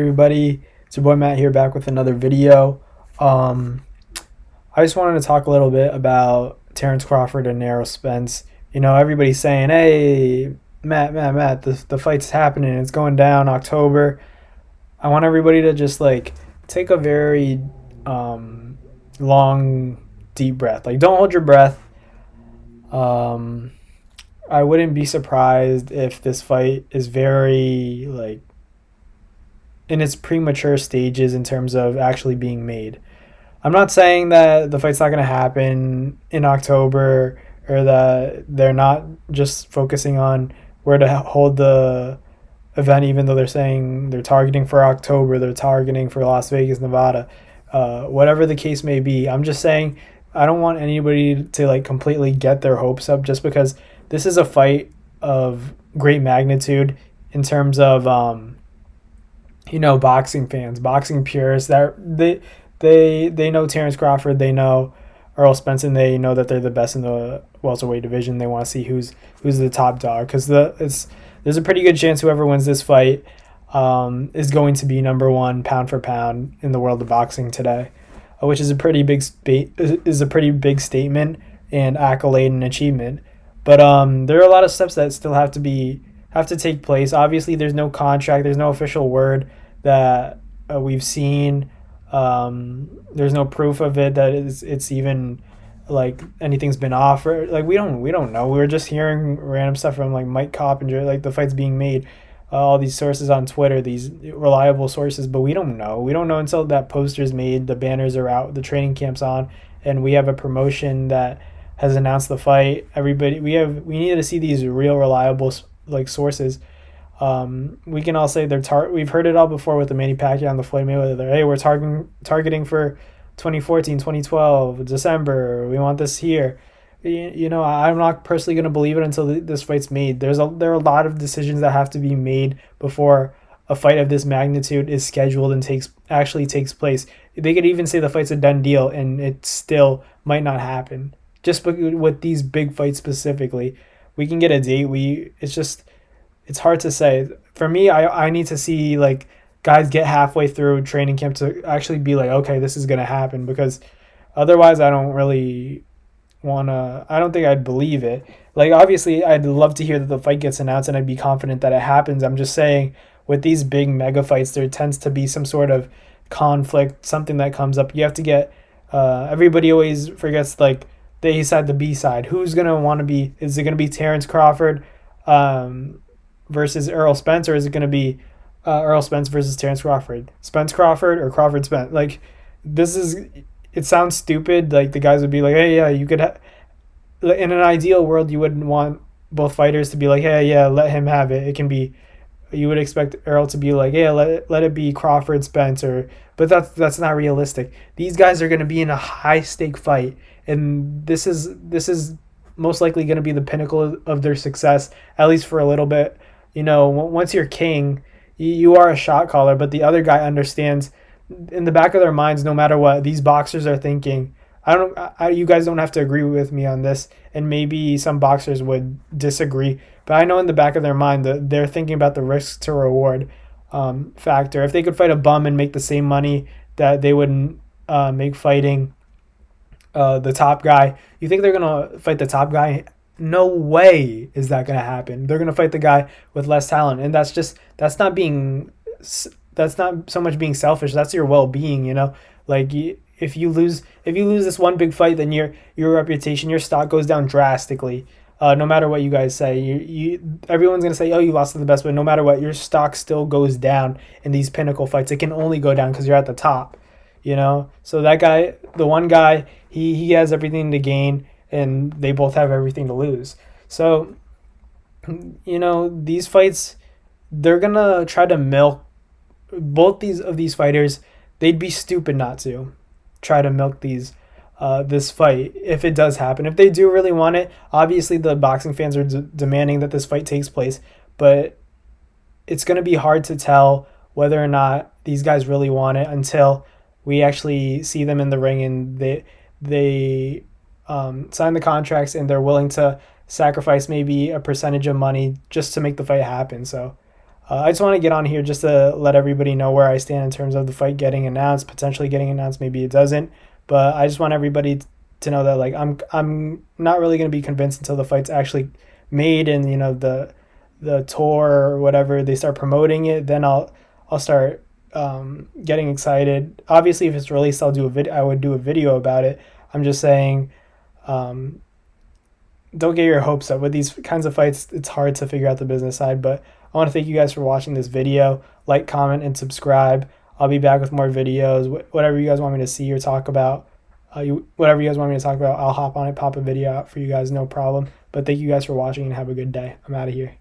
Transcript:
Everybody, it's your boy Matt here, back with another video. um I just wanted to talk a little bit about Terence Crawford and Errol Spence. Everybody's saying, hey, Matt, the fight's happening, it's going down October. I want everybody to just like take a very long deep breath. Like, don't hold your breath. um I wouldn't be surprised if this fight is very like in its premature stages in terms of actually being made. I'm not saying that the fight's not going to happen in October, or that they're not just focusing on where to hold the event, even though they're saying they're targeting for October, they're targeting for Las Vegas, Nevada. Whatever the case may be, I'm just saying I don't want anybody to like completely get their hopes up just because this is a fight of great magnitude in terms of boxing fans, boxing purists. That they know Terence Crawford, they know Errol Spence, and they know that they're the best in the welterweight division. They want to see who's the top dog, because there's a pretty good chance whoever wins this fight is going to be number one pound for pound in the world of boxing today, which is a pretty big statement and accolade and achievement. But there are a lot of steps that still have to take place. Obviously, there's no contract, there's no official word that we've seen. There's no proof of it that it's even like anything's been offered. Like, we don't know. We're just hearing random stuff from like Mike Coppinger, like the fight's being made. All these sources on Twitter, these reliable sources, but we don't know. We don't know until that poster's made, the banners are out, the training camp's on, and we have a promotion that has announced the fight. We need to see these real reliable like sources. We can all say we've heard it all before with the Manny Pacquiao and the Floyd Mayweather. Hey, we're targeting for 2014, 2012, December. We want this here. I'm not personally going to believe it until this fight's made. There are a lot of decisions that have to be made before a fight of this magnitude is scheduled and takes place. They could even say the fight's a done deal, and it still might not happen. Just with these big fights specifically, we can get a date. It's hard to say. For me, I need to see like guys get halfway through training camp to actually be like, okay, this is gonna happen, because otherwise I don't think I'd believe it. Like, obviously I'd love to hear that the fight gets announced and I'd be confident that it happens. I'm just saying, with these big mega fights, there tends to be some sort of conflict, something that comes up. You have to get everybody always forgets like the A side, the B side. Who's gonna want to be? Is it gonna be Terence Crawford versus Errol Spence, or is it gonna be Errol Spence versus Terence Crawford, Spence Crawford, or Crawford Spence? Like, this is, it sounds stupid. Like, the guys would be like, hey, yeah, you could in an ideal world, you wouldn't want both fighters to be like, hey, yeah, let him have it. It can be, you would expect Errol to be like, yeah, let it be Crawford Spence, but that's not realistic. These guys are going to be in a high stake fight, and this is most likely going to be the pinnacle of their success, at least for a little bit. Once you're king, you are a shot caller, but the other guy understands in the back of their minds, no matter what these boxers are thinking. You guys don't have to agree with me on this, and maybe some boxers would disagree, but I know in the back of their mind that they're thinking about the risk to reward factor. If they could fight a bum and make the same money that they would make fighting the top guy, you think they're gonna fight the top guy? No way is that gonna happen. They're gonna fight the guy with less talent, and that's not so much being selfish. That's your well-being. Like, if you lose this one big fight, then your reputation, your stock goes down drastically. No matter what you guys say, everyone's gonna say, oh, you lost to the best, but no matter what, your stock still goes down in these pinnacle fights. It can only go down because you're at the top. So that guy, the one guy, he has everything to gain, and they both have everything to lose. So, these fights, they're gonna try to milk both these fighters. They'd be stupid not to try to milk this fight if it does happen. If they do really want it, obviously the boxing fans are demanding that this fight takes place, but it's going to be hard to tell whether or not these guys really want it until we actually see them in the ring and they sign the contracts and they're willing to sacrifice maybe a percentage of money just to make the fight happen. So I just want to get on here just to let everybody know where I stand in terms of the fight getting announced, potentially getting announced. Maybe it doesn't, but I just want everybody to know that like I'm not really going to be convinced until the fight's actually made and the tour or whatever they start promoting it. Then I'll start getting excited. Obviously, if it's released, I'll do a video. I would do a video about it. I'm just saying. Um, don't get your hopes up with these kinds of fights. It's hard to figure out the business side, but I want to thank you guys for watching this video. Like, comment, and subscribe. I'll be back with more videos. Whatever you guys want me to see or talk about, whatever you guys want me to talk about, I'll hop on it, pop a video out for you guys, no problem. But thank you guys for watching and have a good day. I'm out of here.